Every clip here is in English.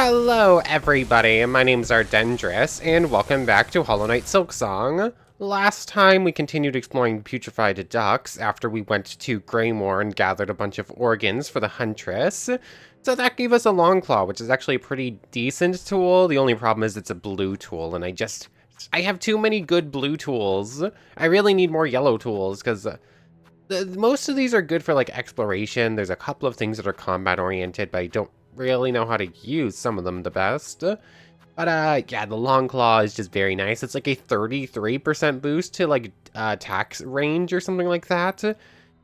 Hello everybody, my name's Ardendris, and welcome back to Hollow Knight Silksong. Last time we continued exploring putrefied ducks after we went to Greymoor and gathered a bunch of organs for the Huntress. So that gave us a Longclaw, which is actually a pretty decent tool. The only problem is it's a blue tool, and I have too many good blue tools. I really need more yellow tools, because most of these are good for like exploration. There's a couple of things that are combat oriented, but I don't really know how to use some of them the best. But yeah, the Long Claw is just very nice. It's like a 33% boost to like attack range or something like that.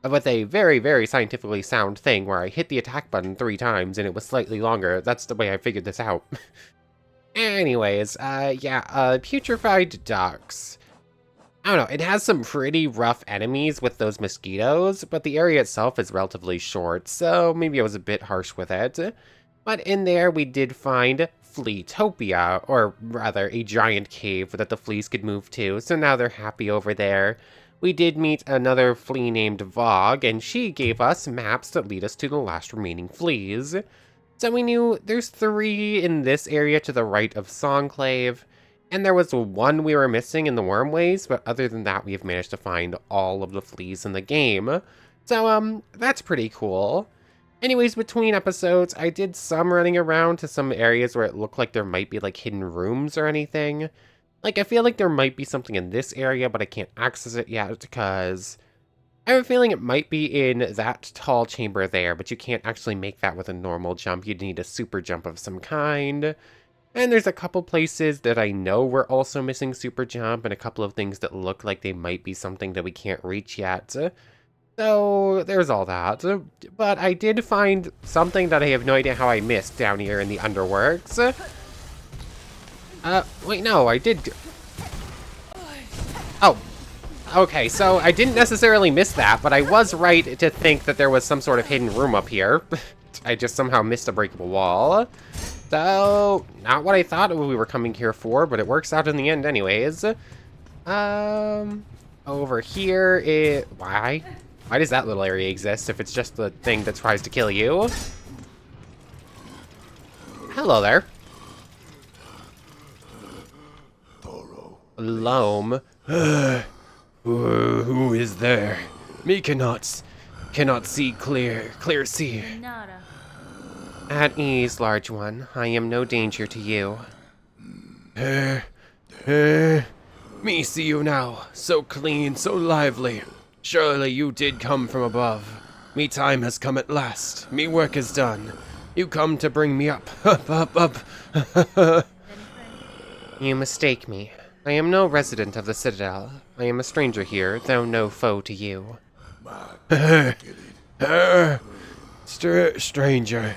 With a very, very scientifically sound thing where I hit the attack button 3 times and it was slightly longer. That's the way I figured this out. Anyways, yeah, putrefied ducks. I don't know, it has some pretty rough enemies with those mosquitoes, but the area itself is relatively short, so maybe I was a bit harsh with it. But in there, we did find Fleetopia, or rather, a giant cave that the fleas could move to, so now they're happy over there. We did meet another flea named Vogue, and she gave us maps that lead us to the last remaining fleas. So we knew there's 3 in this area to the right of Songclave, and there was 1 we were missing in the Wormways, but other than that, we have managed to find all of the fleas in the game. So, that's pretty cool. Anyways, between episodes, I did some running around to some areas where it looked like there might be, like, hidden rooms or anything. Like, I feel like there might be something in this area, but I can't access it yet, because I have a feeling it might be in that tall chamber there, but you can't actually make that with a normal jump. You'd need a super jump of some kind. And there's a couple places that I know we're also missing super jump, and a couple of things that look like they might be something that we can't reach yet. So there's all that. But I did find something that I have no idea how I missed down here in the Underworks. Wait, no, I did. Oh, okay, so I didn't necessarily miss that, but I was right to think that there was some sort of hidden room up here. I just somehow missed a breakable wall. So, not what I thought we were coming here for, but it works out in the end anyways. Over here, why? Why does that little area exist if it's just the thing that tries to kill you? Hello there. Loam. Who is there? Me cannot see clear see. At ease, large one. I am no danger to you. Me see you now, so clean, so lively. Surely you did come from above. Me time has come at last. Me work is done. You come to bring me up, up. You mistake me. I am no resident of the Citadel. I am a stranger here, though no foe to you. Stranger.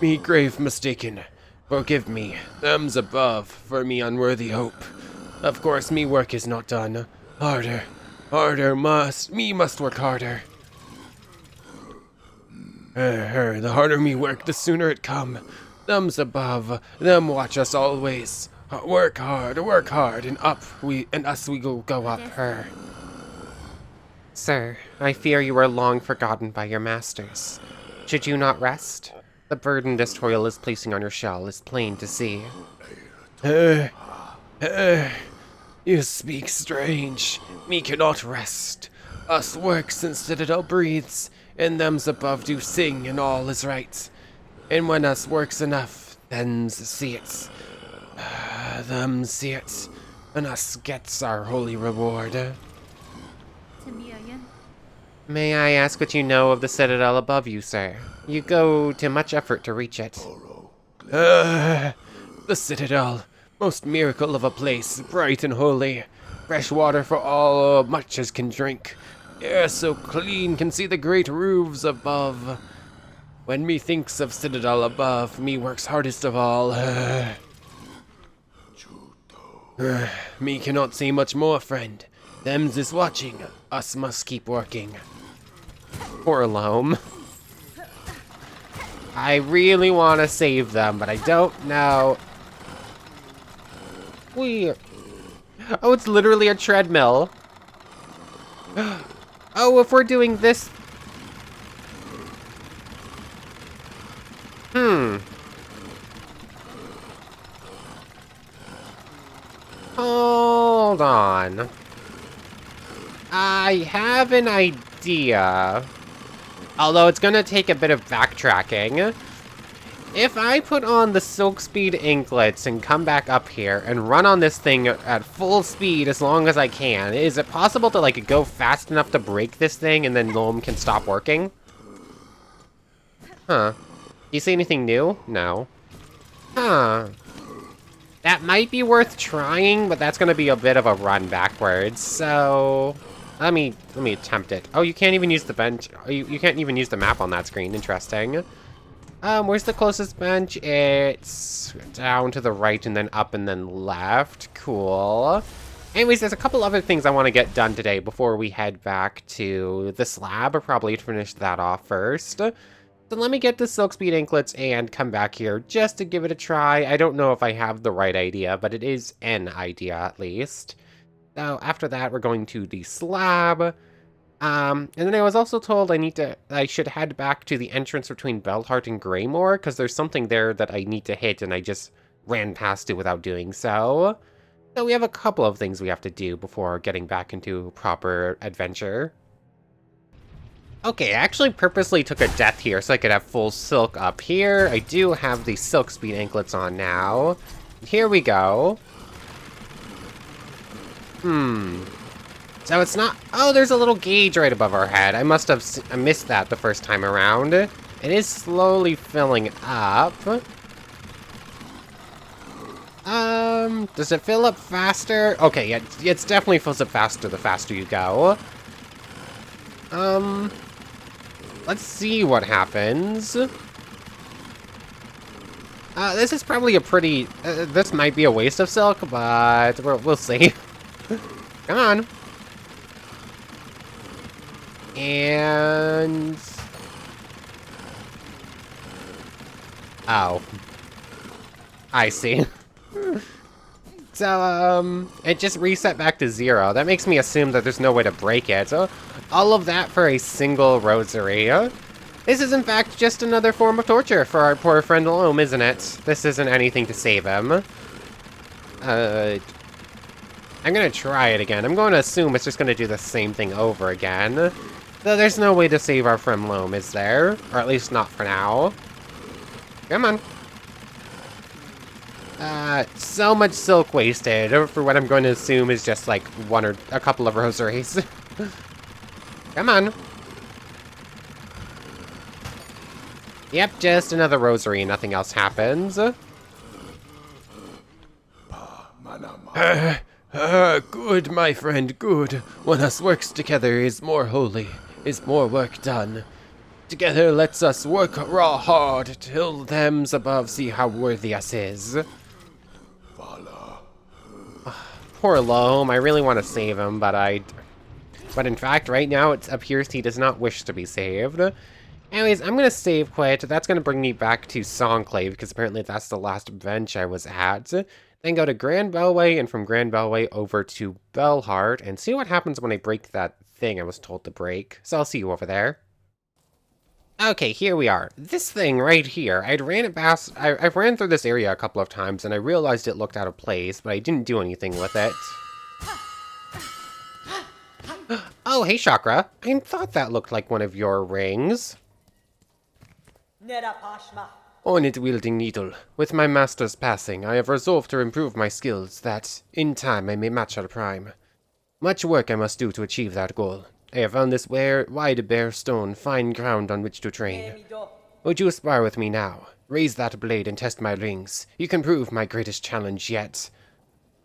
Me grave mistaken. Forgive me. Them's above, for me unworthy hope. Of course me work is not done. Harder must work harder. The harder me work, the sooner it come. Them's above, them watch us always. Work hard, and us we go up her. Sir, I fear you are long forgotten by your masters. Should you not rest? The burden this toil is placing on your shell is plain to see. You speak strange. Me cannot rest. Us works and Citadel breathes, and them's above do sing, and all is right. And when us works enough, them's see it. Them see it, and us gets our holy reward. May I ask what you know of the Citadel above you, sir? You go to much effort to reach it. The Citadel, most miracle of a place, bright and holy. Fresh water for all, much as can drink. Air so clean, can see the great roofs above. When me thinks of Citadel above, me works hardest of all. Me cannot say much more, friend. Them's is watching. Us must keep working. Poor Loam. I really want to save them, but I don't know. Oh, it's literally a treadmill. Oh, if we're doing this... hold on. I have an idea. Although it's gonna take a bit of backtracking. If I put on the Silk Speed Inklets and come back up here and run on this thing at full speed as long as I can, is it possible to, like, go fast enough to break this thing and then Loam can stop working? Huh. You see anything new? No. Huh. That might be worth trying, but that's gonna be a bit of a run backwards, so... Let me attempt it. Oh, you can't even use the bench. You can't even use the map on that screen. Interesting. Where's the closest bench? It's down to the right and then up and then left. Cool. Anyways, there's a couple other things I want to get done today before we head back to the slab. I'll probably finish that off first. So let me get the Silk Speed Inklets and come back here just to give it a try. I don't know if I have the right idea, but it is an idea at least. So after that, we're going to the slab. And then I was also told I should head back to the entrance between Bellheart and Greymore, because there's something there that I need to hit, and I just ran past it without doing so. So we have a couple of things we have to do before getting back into proper adventure. Okay, I actually purposely took a death here so I could have full silk up here. I do have the Silk Speed Anklets on now. Here we go. So it's not... Oh, there's a little gauge right above our head. I must have missed that the first time around. It is slowly filling up. Does it fill up faster? Okay, yeah, it definitely fills up faster the faster you go. Let's see what happens. This is probably a pretty... this might be a waste of silk, but we'll see. Come on. And... Oh. I see. So, it just reset back to 0. That makes me assume that there's no way to break it. So, all of that for a single rosary. This is, in fact, just another form of torture for our poor friend Loam, isn't it? This isn't anything to save him. I'm gonna try it again. I'm going to assume it's just gonna do the same thing over again. Though there's no way to save our friend Loam, is there? Or at least not for now. Come on. So much silk wasted for what I'm going to assume is just like one or a couple of rosaries. Come on. Yep, just another rosary, nothing else happens. Good, my friend, good. When us works together is more holy, is more work done. Together lets us work raw hard, till them's above see how worthy us is. Poor Loam, I really want to save him, but in fact, right now it appears he does not wish to be saved. Anyways, I'm going to save quit. That's going to bring me back to Songclave, because apparently that's the last bench I was at. Then go to Grand Bellway, and from Grand Bellway over to Bellheart, and see what happens when I break that thing I was told to break. So I'll see you over there. Okay, here we are. This thing right here, I've ran through this area a couple of times, and I realized it looked out of place, but I didn't do anything with it. Oh, hey, Shakra. I thought that looked like one of your rings. Hornet-wielding needle. With my master's passing, I have resolved to improve my skills, that, in time, I may match our prime. Much work I must do to achieve that goal. I have found this wide bare stone, fine ground on which to train. Would you aspire with me now? Raise that blade and test my rings. You can prove my greatest challenge yet.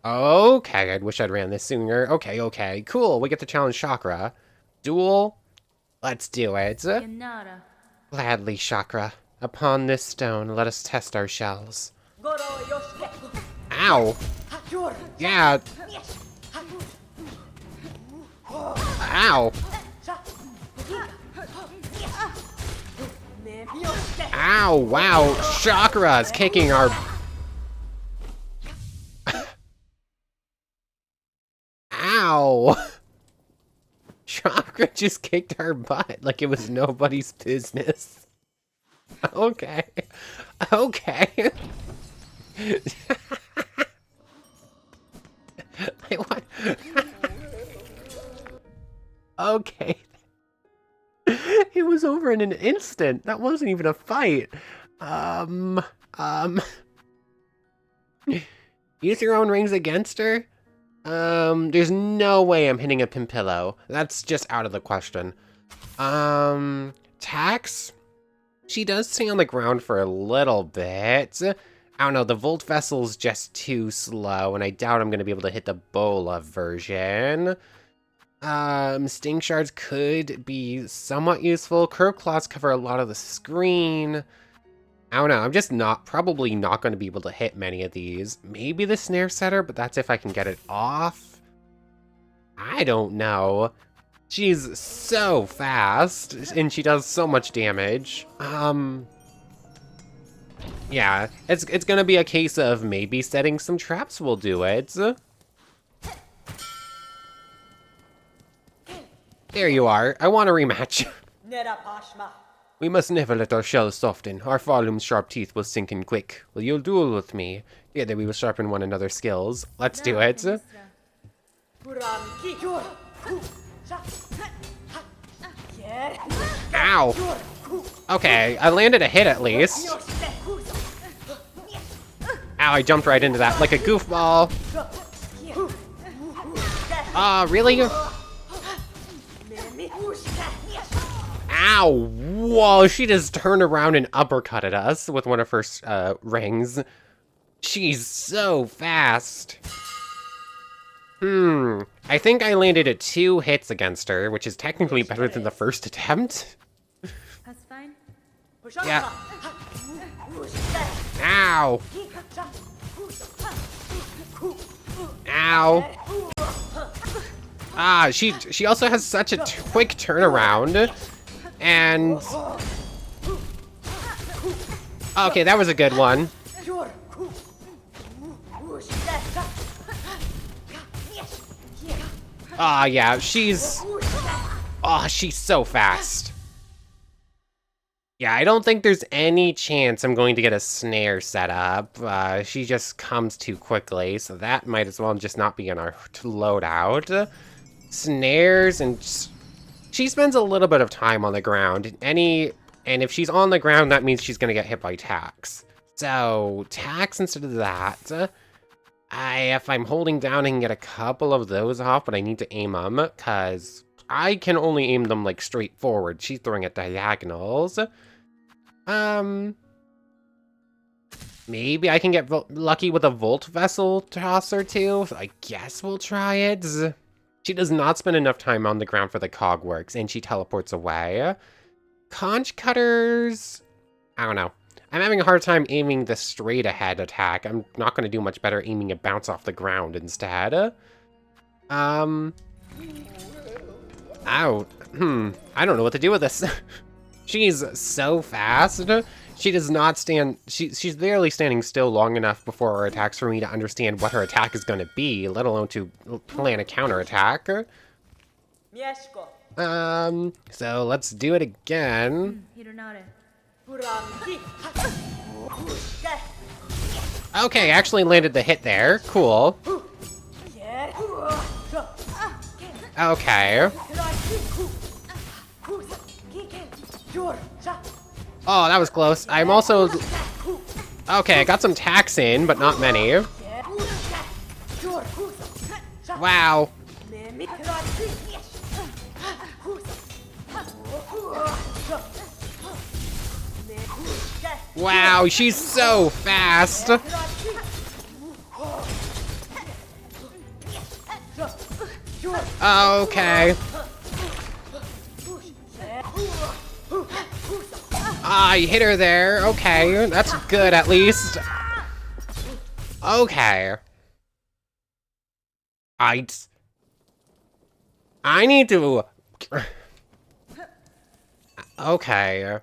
Okay, I wish I'd ran this sooner. Okay, cool. We get to challenge Shakra. Duel? Let's do it. Gladly, Shakra. Upon this stone, let us test our shells. Ow! Yeah! Ow! Ow, wow! Shakra is kicking our... Ow! Shakra just kicked our butt like it was nobody's business. Okay. over in an instant. That wasn't even a fight. Use your own rings against her? There's no way I'm hitting a Pimpillo. That's just out of the question. Tax? She does stay on the ground for a little bit. I don't know, the Volt Vessel's just too slow, and I doubt I'm gonna be able to hit the Bola version. Sting Shards could be somewhat useful. Curve Claws cover a lot of the screen. I don't know, I'm just probably not going to be able to hit many of these. Maybe the Snare Setter, but that's if I can get it off. I don't know. She's so fast, and she does so much damage. Yeah, it's gonna be a case of maybe setting some traps will do it. There you are. I want a rematch. We must never let our shells soften. Our Falum's sharp teeth will sink in quick. Will you duel with me? Together we will sharpen one another's skills. Let's do it. Ow! Okay, I landed a hit at least. Ow, I jumped right into that like a goofball. Really? Ow! Whoa, she just turned around and uppercutted us with one of her rings. She's so fast. I think I landed at 2 hits against her, which is technically better than the first attempt. That's fine. Yeah. Ow! Ow! She also has such a quick turnaround. And... okay, that was a good one. Yeah, she's so fast. Yeah, I don't think there's any chance I'm going to get a snare set up. She just comes too quickly, so that might as well just not be in our loadout. Snares, and she spends a little bit of time on the ground. And if she's on the ground, that means she's gonna get hit by Tax. So, Tax instead of that. If I'm holding down, I can get a couple of those off, but I need to aim them, because I can only aim them, like, straight forward. She's throwing at diagonals. Maybe I can get lucky with a Volt Vessel tosser, too. So I guess we'll try it. She does not spend enough time on the ground for the cog works, and she teleports away. Conch Cutters... I don't know. I'm having a hard time aiming the straight ahead attack. I'm not going to do much better aiming a bounce off the ground instead. Ow. I don't know what to do with this. She's so fast. She does not stand... She's barely standing still long enough before her attacks for me to understand what her attack is going to be, let alone to plan a counterattack. So let's do it again. Okay, actually landed the hit there. Cool. Okay. Oh, that was close. I'm also... okay, I got some tax in, but not many. Wow. Wow, she's so fast. Okay. I hit her there. Okay, that's good at least. Okay. I need to... okay.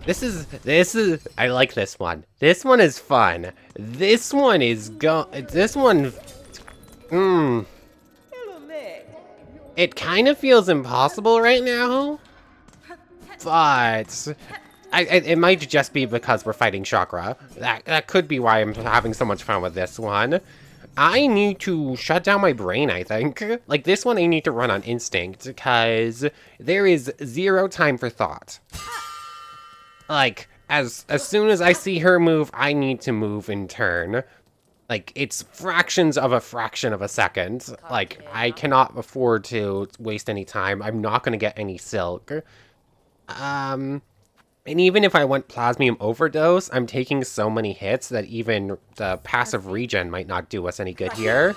This is, I like this one. This one is fun. This one is it kind of feels impossible right now, but it might just be because we're fighting Shakra. That could be why I'm having so much fun with this one. I need to shut down my brain, I think. Like, this one I need to run on instinct, because there is zero time for thought. Like, as soon as I see her move, I need to move in turn. Like, it's fractions of a fraction of a second. Like, I cannot afford to waste any time. I'm not going to get any silk. And even if I want Plasmium Overdose, I'm taking so many hits that even the passive regen might not do us any good here.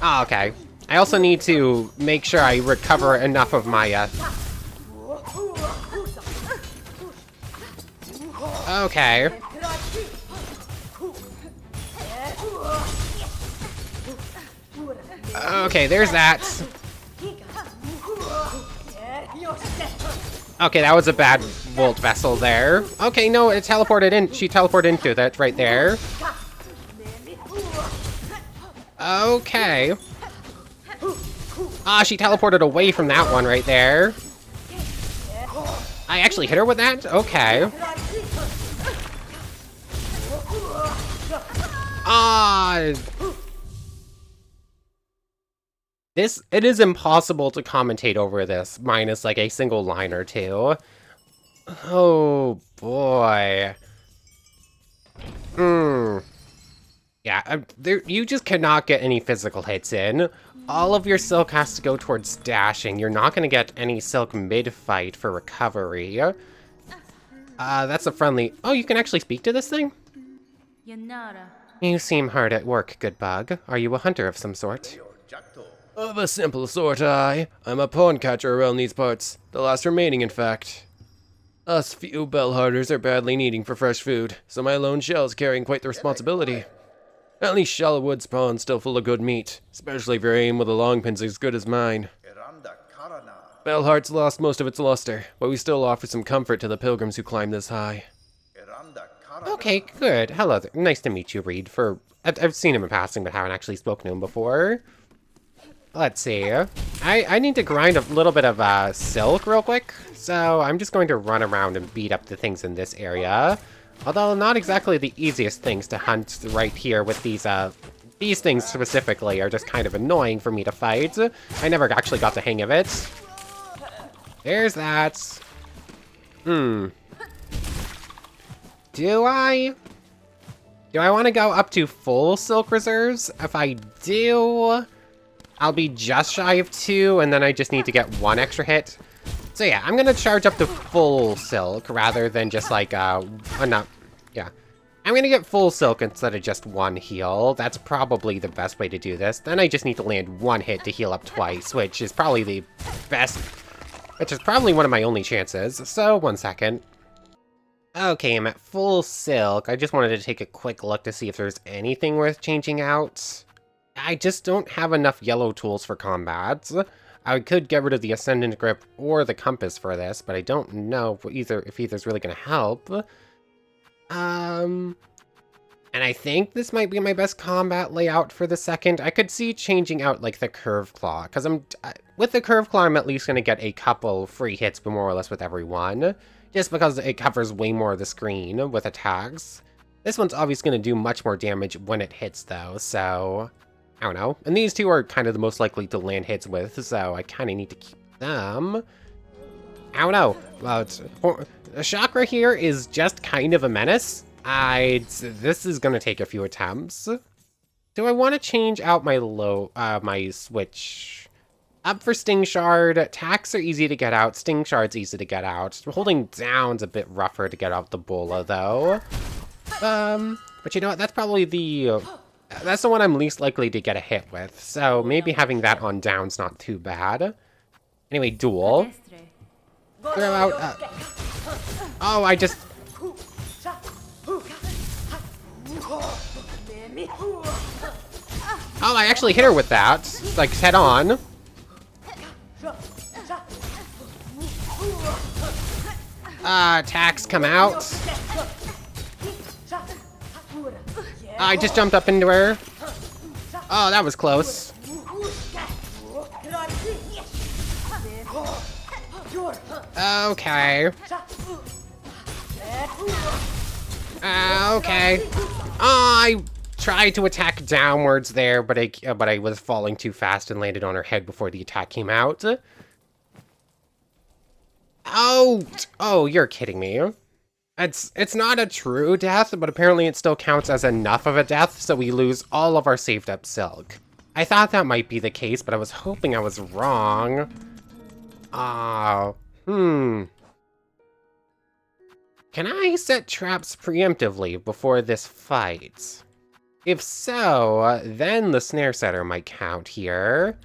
Oh, okay. I also need to make sure I recover enough of my, Okay. Okay, there's that. Okay, that was a bad Volt Vessel there. Okay, no, it teleported in. She teleported into that right there. Okay. Ah, she teleported away from that one right there. I actually hit her with that? Okay. Ah. It is impossible to commentate over this, minus like a single line or two. Oh boy. Yeah, you just cannot get any physical hits in. All of your silk has to go towards dashing. You're not going to get any silk mid-fight for recovery. That's a friendly... Oh, you can actually speak to this thing? You seem hard at work, good bug. Are you a hunter of some sort? Of a simple sort, I'm a pawn catcher around these parts. The last remaining, in fact. Us few bellhearters are badly needing for fresh food, so my lone shell's carrying quite the responsibility. At least Shallowwood's pawn's still full of good meat, especially if your aim with a long pin's as good as mine. Bellheart's lost most of its luster, but we still offer some comfort to the pilgrims who climb this high. Okay, good. Hello there. Nice to meet you, Reed. I've seen him in passing, but haven't actually spoken to him before. Let's see. I need to grind a little bit of silk real quick, so I'm just going to run around and beat up the things in this area. Although not exactly the easiest things to hunt right here with these things specifically are just kind of annoying for me to fight. I never actually got the hang of it. There's that. Do I want to go up to full silk reserves? If I do, I'll be just shy of 2, and then I just need to get 1 extra hit. So yeah, I'm gonna charge up to full silk rather than just like, yeah. I'm gonna get full silk instead of just 1 heal. That's probably the best way to do this. Then I just need to land 1 hit to heal up twice, which is probably the best, which is probably one of my only chances. So, 1 second. Okay, I'm at full silk. I just wanted to take a quick look to see if there's anything worth changing out. I just don't have enough yellow tools for combat. I could get rid of the Ascendant Grip or the Compass for this, but I don't know if either's really going to help. And I think this might be my best combat layout for the second. I could see changing out, like, the Curve Claw, because with the Curve Claw, I'm at least going to get a couple free hits, but more or less with every one, just because it covers way more of the screen with attacks. This one's obviously going to do much more damage when it hits, though, so... I don't know. And these two are kind of the most likely to land hits with, so I kind of need to keep them. I don't know. The Shakra here is just kind of a menace. This is going to take a few attempts. Do I want to change out my my switch? Up for Sting Shard. Attacks are easy to get out. Sting Shard's easy to get out. Holding down's a bit rougher to get out the Bola, though. But you know what? That's probably that's the one I'm least likely to get a hit with, so maybe having that on down's not too bad. Anyway, duel. Throw out, oh, I just... Oh, I actually hit her with that, like, head on. Attacks come out. I just jumped up into her. Oh, that was close. Okay. Okay. I tried to attack downwards there, but I was falling too fast and landed on her head before the attack came out. Oh, you're kidding me. It's not a true death, but apparently it still counts as enough of a death, so we lose all of our saved up silk. I thought that might be the case, but I was hoping I was wrong. Can I set traps preemptively before this fight? If so, then the snare setter might count here.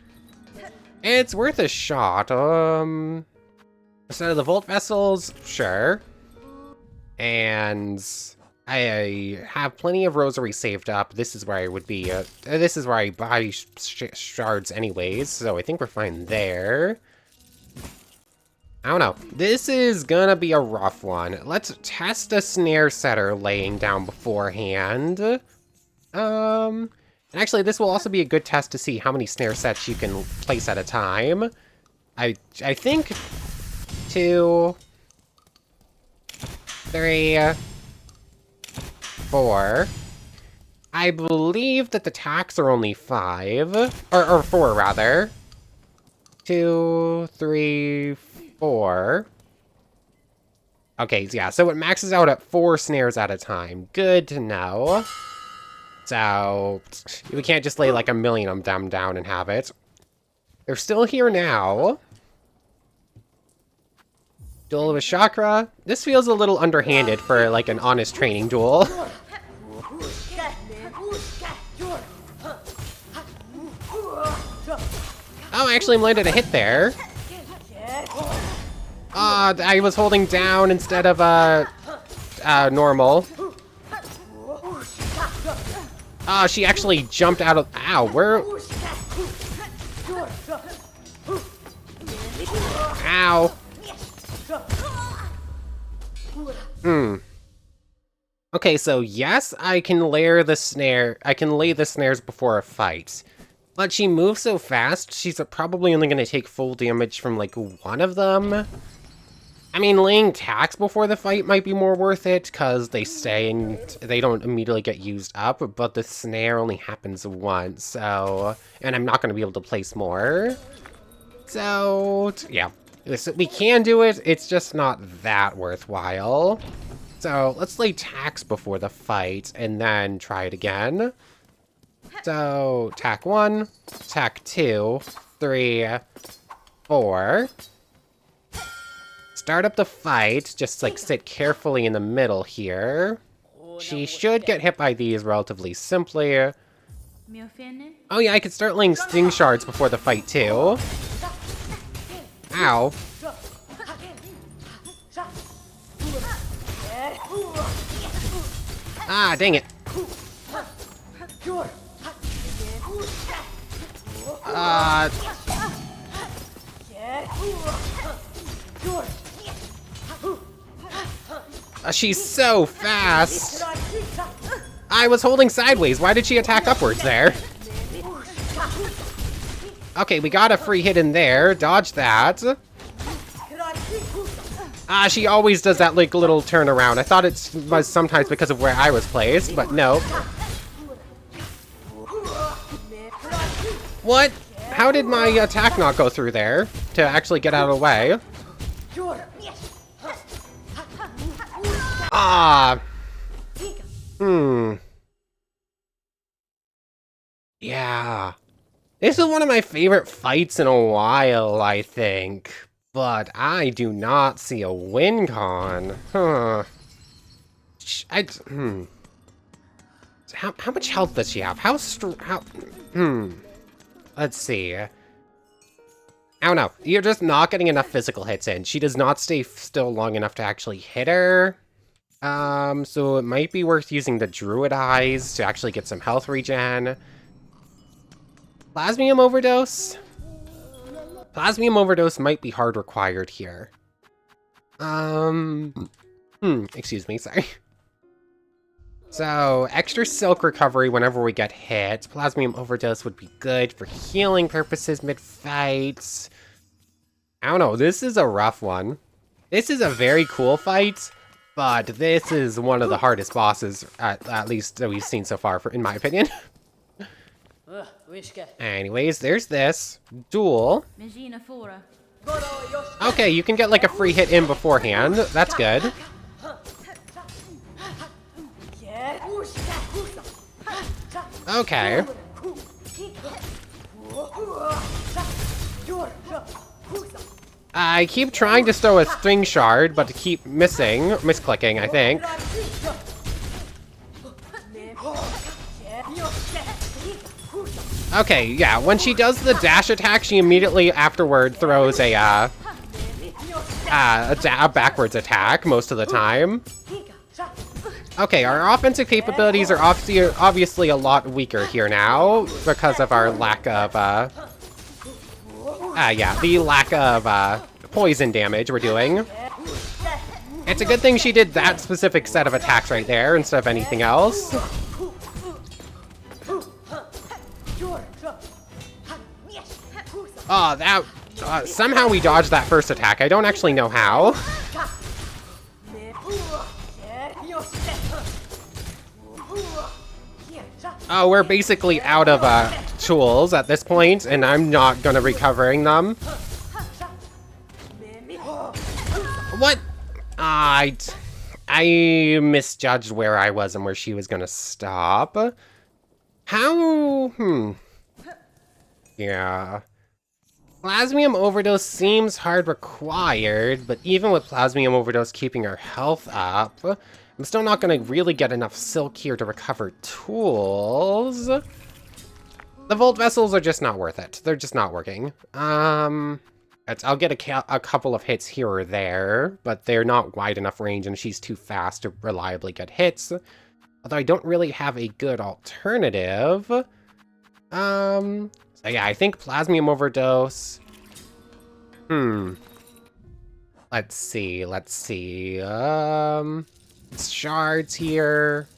It's worth a shot. Instead of the Volt Vessels, sure. And I have plenty of rosary saved up. This is where I would be, this is where I buy shards anyways, so I think we're fine there. I don't know. This is gonna be a rough one. Let's test a snare setter laying down beforehand. And actually, this will also be a good test to see how many snare sets you can place at a time. I think 2, 3, 4. I believe that the tacks are only 5, or 4 rather. 2, 3, 4. Okay, yeah, so it maxes out at 4 snares at a time. Good to know. So, we can't just lay like a million of them down and have it. They're still here now. Duel with Shakra. This feels a little underhanded for like an honest training duel. Oh, I actually landed a hit there. I was holding down instead of normal. She actually jumped out of. Ow, where? Ow. Okay, so yes, I can layer the snare. I can lay the snares before a fight. But she moves so fast, she's probably only going to take full damage from, like, one of them. I mean, laying tacks before the fight might be more worth it, because they stay and they don't immediately get used up, but the snare only happens once, so... And I'm not going to be able to place more. So, yeah. We can do it, it's just not that worthwhile. So, let's lay tacks before the fight, and then try it again. So, tack 1, tack 2, 3, 4. Start up the fight, just like sit carefully in the middle here. She should get hit by these relatively simply. Oh yeah, I could start laying sting shards before the fight too. Ow. Ah, dang it. She's so fast. I was holding sideways. Why did she attack upwards there? Okay, we got a free hit in there. Dodge that. She always does that like little turnaround. I thought it was sometimes because of where I was placed, but no. What? How did my attack not go through there to actually get out of the way? Yeah. This is one of my favorite fights in a while, I think. But I do not see a win con. Huh. How much health does she have? Let's see. I don't know. You're just not getting enough physical hits in. She does not stay still long enough to actually hit her. So it might be worth using the Druid Eyes to actually get some health regen. Plasmium Overdose? Plasmium Overdose might be hard required here. Excuse me, sorry. So, extra silk recovery whenever we get hit. Plasmium Overdose would be good for healing purposes mid-fight. I don't know, this is a rough one. This is a very cool fight, But this is one of the hardest bosses, at least that we've seen so far, in my opinion. Anyways, there's this. Duel. Okay, you can get like a free hit in beforehand. That's good. Okay. I keep trying to throw a string shard, but to keep misclicking, I think. Okay, yeah, when she does the dash attack, she immediately afterward throws a backwards attack most of the time. Okay, our offensive capabilities are obviously a lot weaker here now because of our lack of, the lack of, poison damage we're doing. It's a good thing she did that specific set of attacks right there instead of anything else. Oh, that, somehow we dodged that first attack. I don't actually know how. Oh, we're basically out of tools at this point, and I'm not gonna recovering them. What? I misjudged where I was and where she was gonna stop. How? Yeah. Plasmium Overdose seems hard required, but even with Plasmium Overdose keeping her health up, I'm still not going to really get enough silk here to recover tools. The Volt Vessels are just not worth it. They're just not working. I'll get a couple of hits here or there, but they're not wide enough range and she's too fast to reliably get hits. Although I don't really have a good alternative. So yeah, I think Plasmium Overdose. Let's see. Shards here.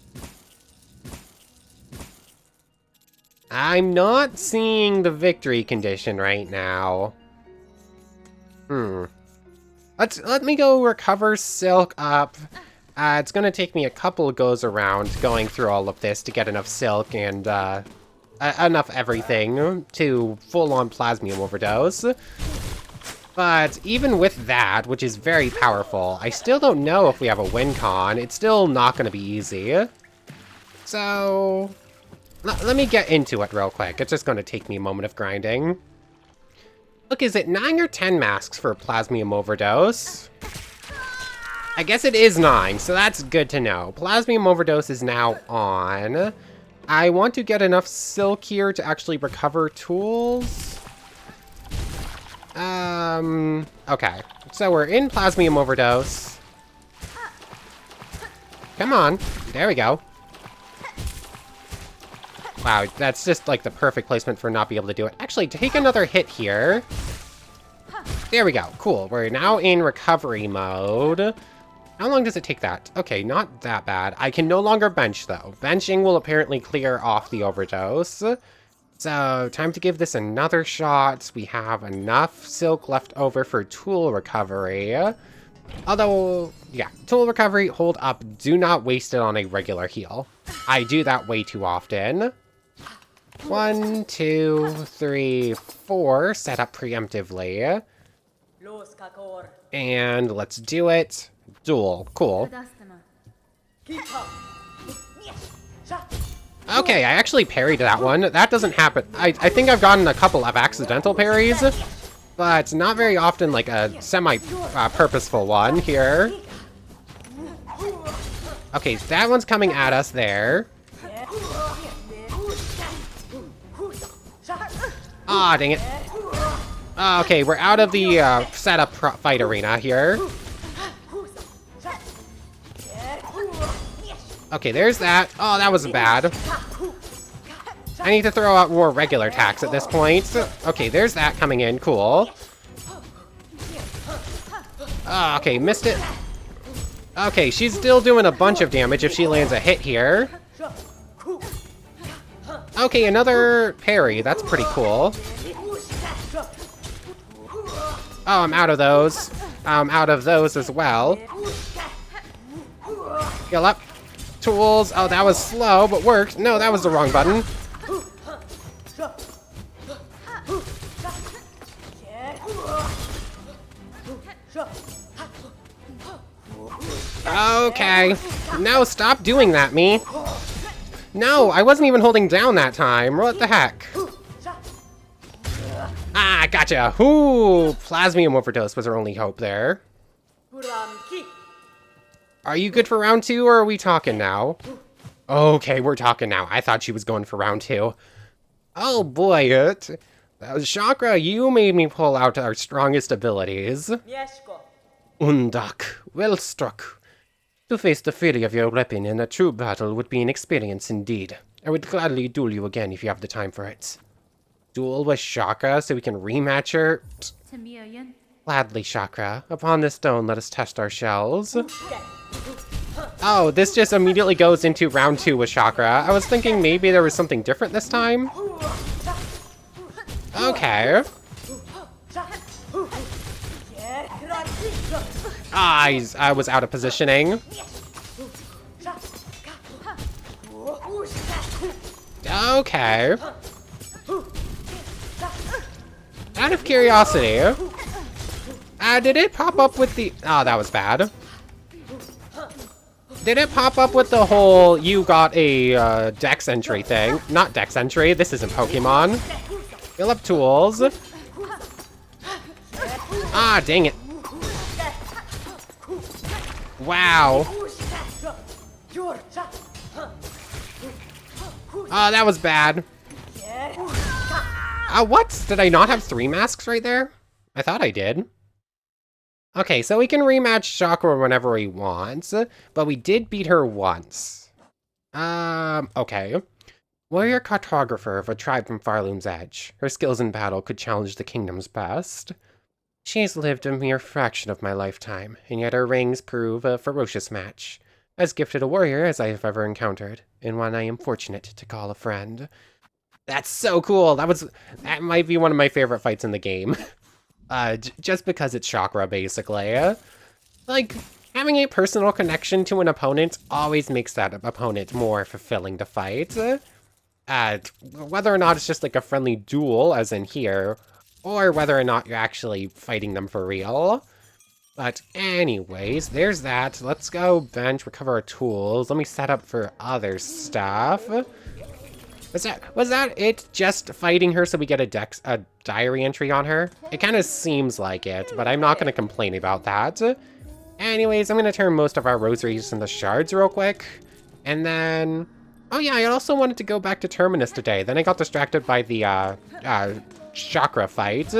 I'm not seeing the victory condition right now. Let me go recover silk up. It's gonna take me a couple of goes around going through all of this to get enough silk and enough everything to full-on Plasmium Overdose. But even with that, which is very powerful, I still don't know if we have a win con. It's still not going to be easy. So, let me get into it real quick. It's just going to take me a moment of grinding. Look, is it 9 or 10 masks for Plasmium Overdose? I guess it is 9, so that's good to know. Plasmium Overdose is now on. I want to get enough silk here to actually recover tools. Okay. So we're in Plasmium Overdose. Come on. There we go. Wow, that's just like the perfect placement for not be able to do it. Actually, take another hit here. There we go. Cool. We're now in recovery mode. How long does it take that? Okay, not that bad. I can no longer bench, though. Benching will apparently clear off the overdose. So, time to give this another shot. We have enough silk left over for tool recovery. Although, yeah, tool recovery, hold up. Do not waste it on a regular heal. I do that way too often. 1, 2, 3, 4. Set up preemptively. And let's do it. Duel. Cool. Okay, I actually parried that one. That doesn't happen. I think I've gotten a couple of accidental parries, but not very often like a semi-purposeful one here. Okay, that one's coming at us there. Ah, dang it. Okay, we're out of the setup fight arena here. Okay, there's that. Oh, that was bad. I need to throw out more regular attacks at this point. Okay, there's that coming in. Cool. Oh, okay, missed it. Okay, she's still doing a bunch of damage if she lands a hit here. Okay, another parry. That's pretty cool. Oh, I'm out of those. I'm out of those as well. Heal up. Tools. Oh, that was slow, but worked. No, that was the wrong button. Okay. No, stop doing that, me. No, I wasn't even holding down that time. What the heck? Ah, gotcha. Ooh, plasmium overdose was our only hope there. Are you good for round 2, or are we talking now? Okay, we're talking now. I thought she was going for round 2. Oh boy, Shakra, you made me pull out our strongest abilities. Undak, well struck. To face the fury of your weapon in a true battle would be an experience indeed. I would gladly duel you again if you have the time for it. Duel with Shakra so we can rematch her? Gladly, Shakra. Upon this stone, let us test our shells. Oh, this just immediately goes into round 2 with Shakra. I was thinking maybe there was something different this time. Okay. Ah, I was out of positioning. Okay. Out of curiosity, did it pop up with the... Oh, that was bad. Did it pop up with the whole, you got a dex entry thing? Not dex entry, this isn't Pokemon. Fill up tools. Ah, dang it. Wow. Oh, that was bad. What? Did I not have 3 masks right there? I thought I did. Okay, so we can rematch Shakra whenever we want, but we did beat her once. Okay. Warrior cartographer of a tribe from Farloom's Edge. Her skills in battle could challenge the kingdom's best. She's lived a mere fraction of my lifetime, and yet her rings prove a ferocious match. As gifted a warrior as I have ever encountered, and one I am fortunate to call a friend. That's so cool! That might be one of my favorite fights in the game. Just because it's Shakra, basically. Like, having a personal connection to an opponent always makes that opponent more fulfilling to fight. Whether or not it's just like a friendly duel, as in here, or whether or not you're actually fighting them for real. But anyways, there's that. Let's go bench, recover our tools. Let me set up for other stuff. Was that it? Just fighting her so we get a diary entry on her? It kind of seems like it, but I'm not going to complain about that. Anyways, I'm going to turn most of our rosaries into shards real quick. And then... Oh yeah, I also wanted to go back to Terminus today. Then I got distracted by the Chakra fight.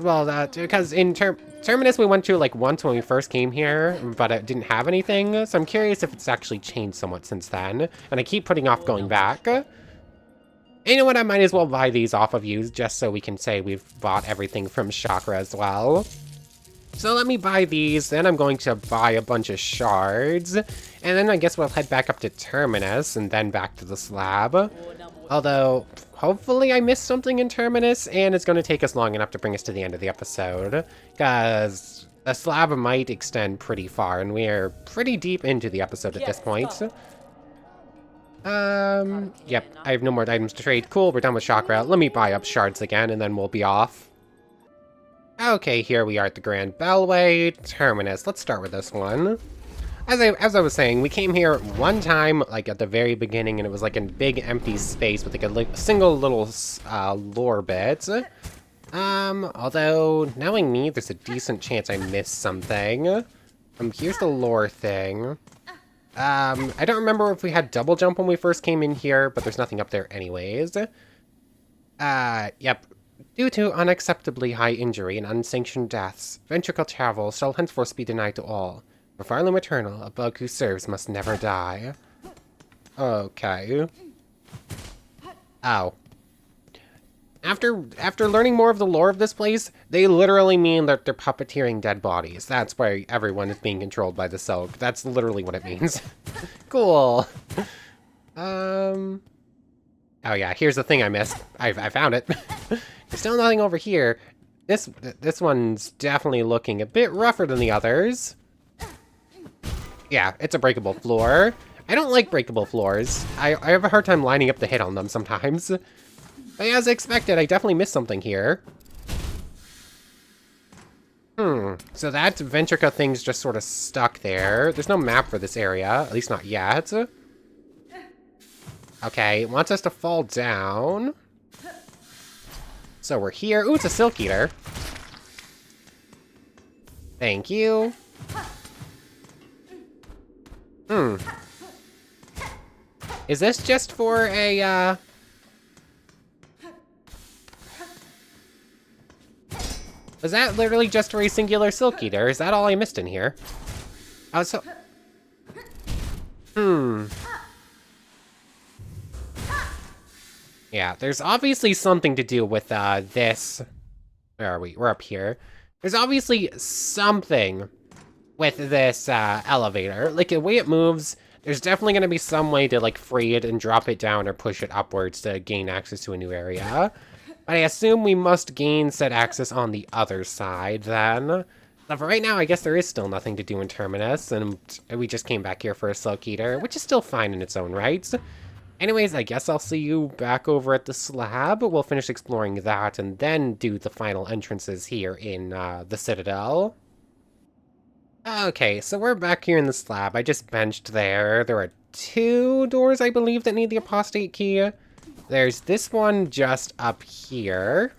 Well, because in Terminus we went to like once when we first came here, but it didn't have anything. So I'm curious if it's actually changed somewhat since then. And I keep putting off going back. And you know what, I might as well buy these off of you just so we can say we've bought everything from Shakra as well. So let me buy these, then I'm going to buy a bunch of shards, and then I guess we'll head back up to Terminus, and then back to the slab. Although, hopefully I missed something in Terminus, and it's going to take us long enough to bring us to the end of the episode, because the slab might extend pretty far, and we are pretty deep into the episode at this point. Yep, I have no more items to trade. Cool, we're done with Chakra. Let me buy up shards again, and then we'll be off. Okay, here we are at the Grand Bellway, Terminus. Let's start with this one. As I was saying, we came here one time, like at the very beginning, and it was like a big empty space with like a single little lore bit. Although, knowing me, there's a decent chance I missed something. Here's the lore thing. I don't remember if we had double jump when we first came in here, but there's nothing up there anyways. Yep. Due to unacceptably high injury and unsanctioned deaths, ventricle travel shall henceforth be denied to all. For Farloom Eternal, a bug who serves must never die. Okay. Ow. After learning more of the lore of this place, they literally mean that they're puppeteering dead bodies. That's why everyone is being controlled by the Silk. That's literally what it means. Cool. Oh yeah, here's the thing I missed. I found it. There's still nothing over here. This one's definitely looking a bit rougher than the others. Yeah, it's a breakable floor. I don't like breakable floors. I have a hard time lining up the hit on them sometimes. But as expected, I definitely missed something here. So that Ventrica thing's just sort of stuck there. There's no map for this area, at least not yet. Okay, it wants us to fall down. So we're here. Ooh, it's a Silk Eater. Thank you. Is this just for a, Was that literally just for a singular Silk Eater? Is that all I missed in here? I was so... Yeah, there's obviously something to do with, this... Where are we? We're up here. There's obviously something with this, elevator. Like, the way it moves, there's definitely gonna be some way to, like, free it and drop it down or push it upwards to gain access to a new area. But I assume we must gain said access on the other side, then. But for right now, I guess there is still nothing to do in Terminus, and we just came back here for a Silk Eater, which is still fine in its own right. Anyways, I guess I'll see you back over at the slab. We'll finish exploring that, and then do the final entrances here in, the Citadel. Okay, so we're back here in the slab. I just benched there. There are 2 doors, I believe, that need the Apostate Key. There's this one just up here,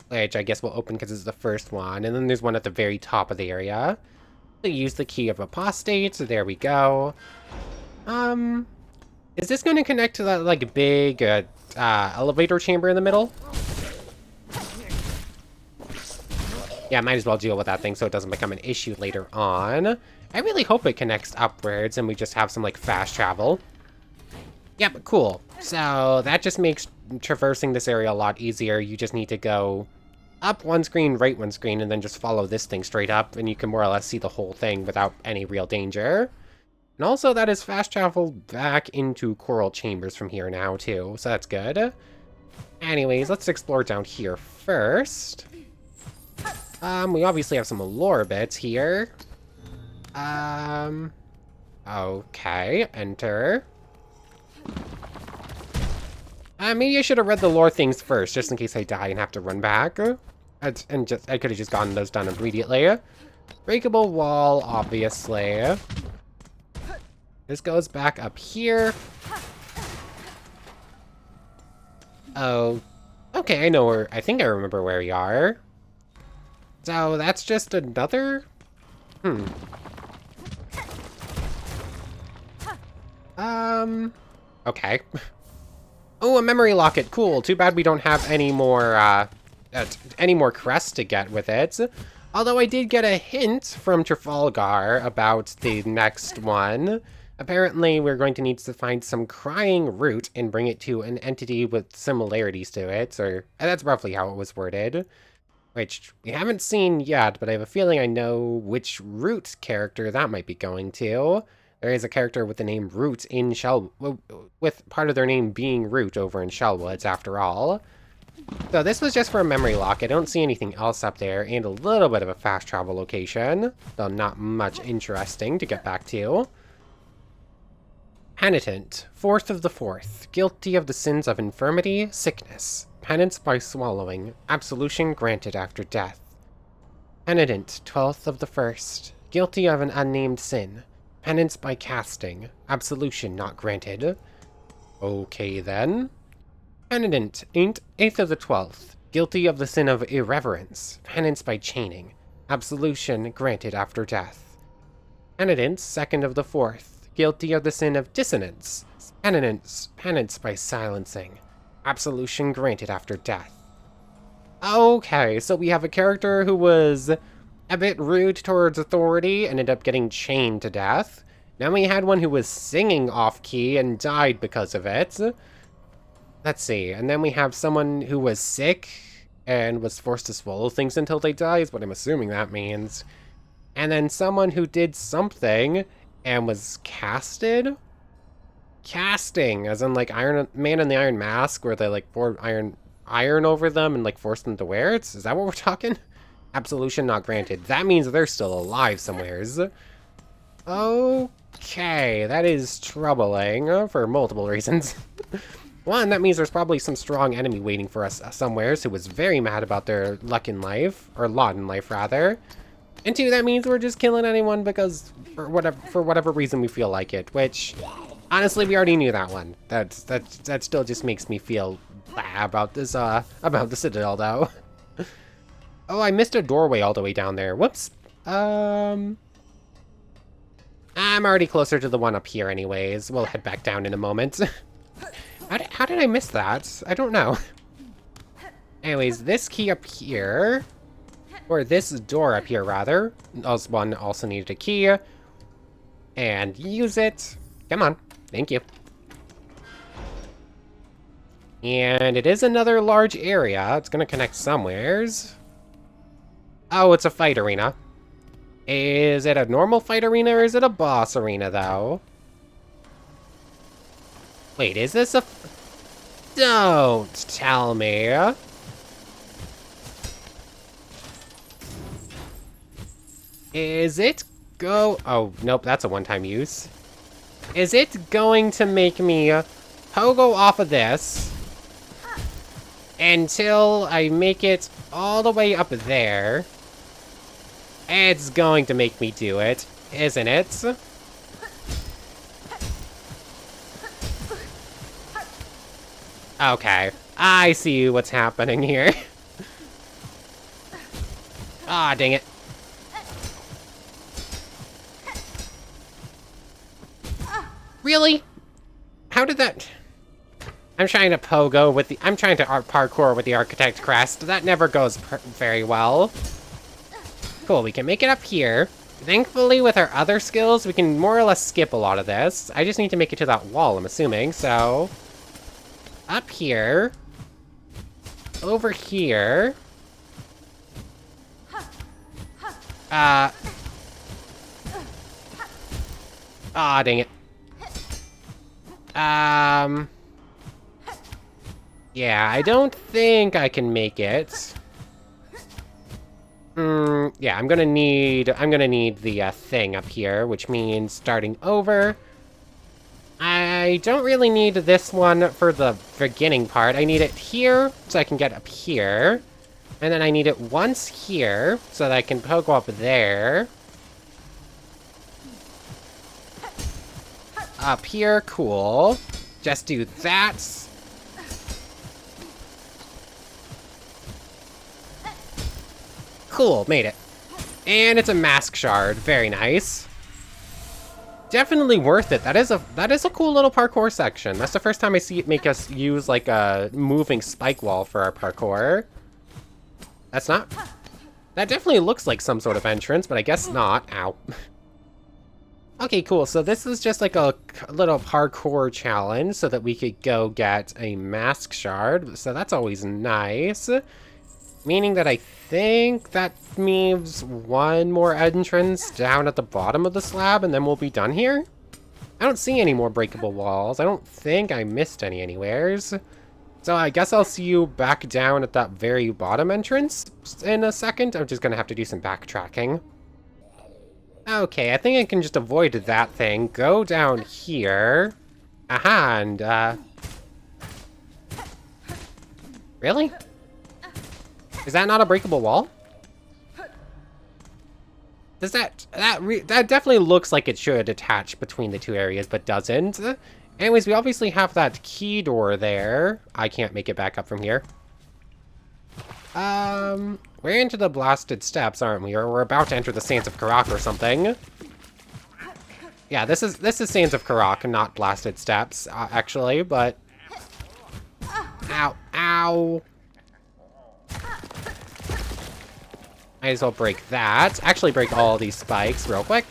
which I guess will open because it's the first one. And then there's one at the very top of the area. So use the Key of Apostate. So there we go. Is this going to connect to that, like, big elevator chamber in the middle? Yeah, might as well deal with that thing so it doesn't become an issue later on. I really hope it connects upwards and we just have some, like, fast travel. Yep, cool. So that just makes traversing this area a lot easier. You just need to go up one screen, right one screen, and then just follow this thing straight up, and you can more or less see the whole thing without any real danger. And also, that is fast travel back into Coral Chambers from here now, too, so that's good. Anyways, let's explore down here first. We obviously have some lore bits here. Okay, enter. Maybe I should have read the lore things first, just in case I die and have to run back. I could have just gotten those done immediately. Breakable wall, obviously. This goes back up here. Oh, okay, I know where, I think I remember where we are. So that's just another... Okay. Oh, a memory locket. Cool. Too bad we don't have any more crests to get with it. Although I did get a hint from Trafalgar about the next one. Apparently, we're going to need to find some crying root and bring it to an entity with similarities to it, or that's roughly how it was worded. Which we haven't seen yet, but I have a feeling I know which root character that might be going to. There is a character with the name Root in with part of their name being Root over in Shellwoods, after all. So this was just for a memory lock. I don't see anything else up there, and a little bit of a fast travel location, though not much interesting to get back to. Penitent, 4th of the 4th, guilty of the sins of infirmity, sickness, penance by swallowing, absolution granted after death. Penitent, 12th of the 1st, guilty of an unnamed sin, penance by casting, absolution not granted. Okay then. Penitent, 8th of the 12th, guilty of the sin of irreverence, penance by chaining, absolution granted after death. Penitent, 2nd of the 4th, guilty of the sin of dissonance, penance by silencing, absolution granted after death. Okay, so we have a character who was a bit rude towards authority, ended up getting chained to death. Now we had one who was singing off-key and died because of it. Let's see, and then we have someone who was sick and was forced to swallow things until they die, is what I'm assuming that means. And then someone who did something and was casted? Casting, as in like Iron Man in the Iron Mask, where they like poured iron over them and like forced them to wear it? Is that what we're talking? Absolution not granted. That means they're still alive somewheres. Okay, that is troubling for multiple reasons. One, that means there's probably some strong enemy waiting for us somewheres who was very mad about their luck in life, or lot in life rather. And two, that means we're just killing anyone because for whatever reason we feel like it, which honestly we already knew that one. That still just makes me feel bad about this about the Citadel though. Oh, I missed a doorway all the way down there. Whoops. I'm already closer to the one up here anyways. We'll head back down in a moment. How did I miss that? I don't know. Anyways, this key up here, or this door up here rather, one also needed a key. And use it. Come on. Thank you. And it is another large area. It's gonna connect somewheres. Oh, it's a fight arena. Is it a normal fight arena or is it a boss arena, though? Wait, is this a... Don't tell me. Is it go... Oh, nope, that's a one-time use. Is it going to make me pogo off of this until I make it all the way up there? It's going to make me do it, isn't it? Okay, I see what's happening here. Ah, dang it. Really? How did that... I'm trying to pogo with the... I'm trying to parkour with the Architect crest. That never goes very well. Cool, we can make it up here. Thankfully, with our other skills, we can more or less skip a lot of this. I just need to make it to that wall, I'm assuming, so... Up here. Over here. Aw, dang it. Yeah, I don't think I can make it. Yeah, I'm gonna need the thing up here, which means starting over. I don't really need this one for the beginning part. I need it here, so I can get up here. And then I need it once here, so that I can pogo up there. Up here, cool. Just do that. Cool, made it. And it's a mask shard, very nice. Definitely worth it. That is a cool little parkour section. That's the first time I see it make us use like a moving spike wall for our parkour. That's not... That definitely looks like some sort of entrance, but I guess not. Ow. Okay, cool. So this is just like a little parkour challenge so that we could go get a mask shard. So that's always nice. Meaning that I think that means one more entrance down at the bottom of the slab and then we'll be done here. I don't see any more breakable walls. I don't think I missed any anywheres. So I guess I'll see you back down at that very bottom entrance in a second. I'm just gonna have to do some backtracking. Okay, I think I can just avoid that thing. Go down here. Aha, and really? Is that not a breakable wall? Does that definitely looks like it should attach between the two areas, but doesn't. Anyways, we obviously have that key door there. I can't make it back up from here. We're into the blasted steps, aren't we? Or we're about to enter the Sands of Karak or something. Yeah, this is Sands of Karak, not blasted steps, actually, but... Ow, ow. Might as well break that. Actually break all these spikes real quick.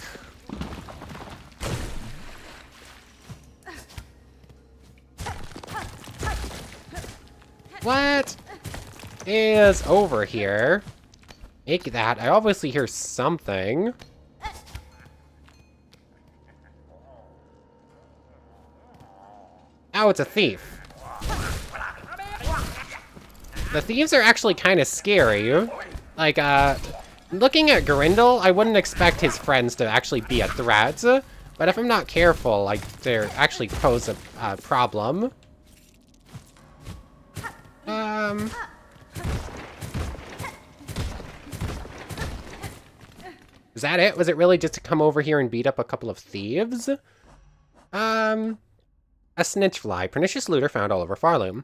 What is over here? Make that. I obviously hear something. Oh, it's a thief. The thieves are actually kind of scary. Like, Looking at Grindel, I wouldn't expect his friends to actually be a threat, but if I'm not careful, like, they actually pose a problem. Is that it? Was it really just to come over here and beat up a couple of thieves? A snitchfly, pernicious looter found all over Farloom.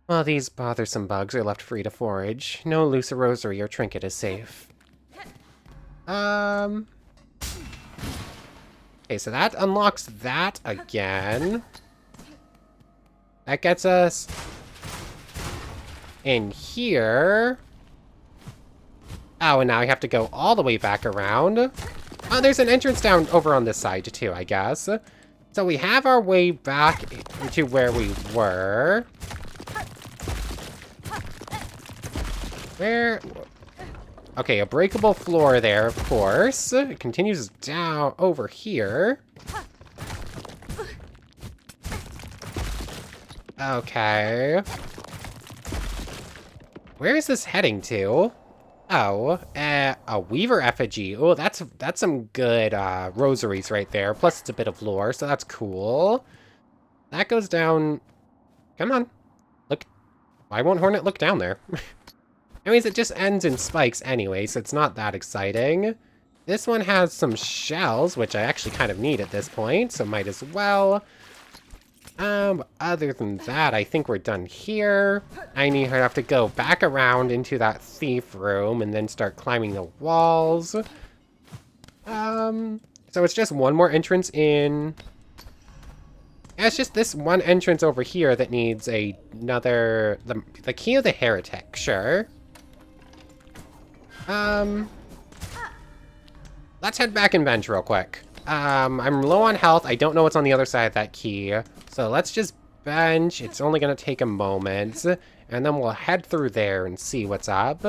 While these bothersome bugs are left free to forage, no loose rosary or trinket is safe. Okay, so that unlocks that again. That gets us in here. Oh, and now I have to go all the way back around. Oh, there's an entrance down over on this side too, I guess. So we have our way back to where we were. Where? Okay, a breakable floor there, of course. It continues down over here. Okay. Where is this heading to? Oh, a weaver effigy. Oh, that's some good rosaries right there. Plus it's a bit of lore, so that's cool. That goes down. Come on. Look. Why won't Hornet look down there? Anyways, it just ends in spikes anyway, so it's not that exciting. This one has some shells, which I actually kind of need at this point, so might as well. Other than that, I think we're done here. I have to go back around into that thief room and then start climbing the walls. So it's just one more entrance in. Yeah, it's just this one entrance over here that needs another, the key of the heretic, sure. Let's head back and bench real quick. I'm low on health. I don't know what's on the other side of that key. So let's just bench. It's only going to take a moment. And then we'll head through there and see what's up.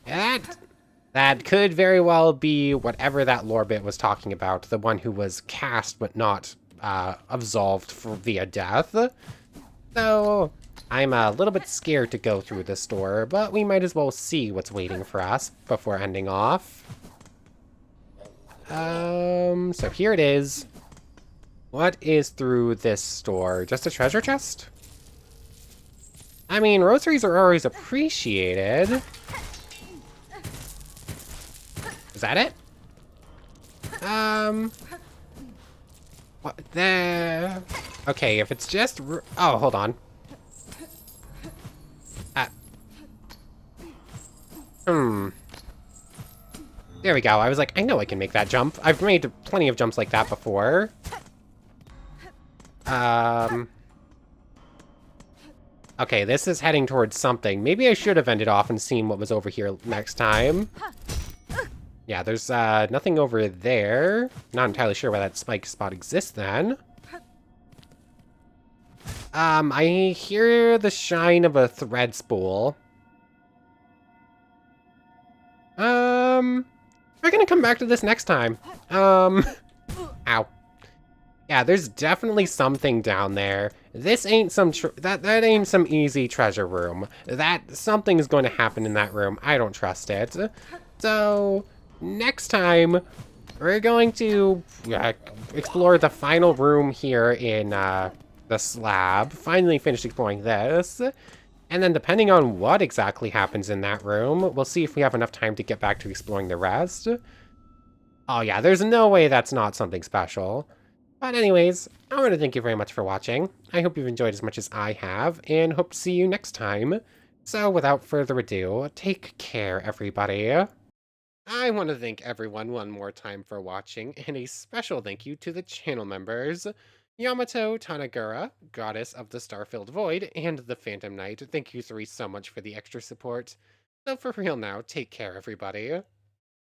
That could very well be whatever that lore bit was talking about. The one who was cast but not absolved via death. So I'm a little bit scared to go through this door, but we might as well see what's waiting for us before ending off. So here it is. What is through this store? Just a treasure chest? I mean, rosaries are always appreciated. Is that it? What the? Okay, if it's just... Oh, hold on. There we go. I was like, I know I can make that jump. I've made plenty of jumps like that before. Okay, this is heading towards something. Maybe I should have ended off and seen what was over here next time. Yeah, there's nothing over there. Not entirely sure why that spike spot exists then. I hear the shine of a thread spool. We're gonna come back to this next time. Ow. Yeah, there's definitely something down there. This ain't some that ain't some easy treasure room. That something is going to happen in that room. I don't trust it. So next time we're going to explore the final room here in the slab. Finally finished exploring this. And then depending on what exactly happens in that room, we'll see if we have enough time to get back to exploring the rest. Oh yeah, there's no way that's not something special. But anyways, I want to thank you very much for watching. I hope you've enjoyed as much as I have, and hope to see you next time. So without further ado, take care, everybody. I want to thank everyone one more time for watching, and a special thank you to the channel members. Yamato Tanagura, Goddess of the Star-Filled Void, and the Phantom Knight. Thank you three so much for the extra support. So for real now, take care, everybody.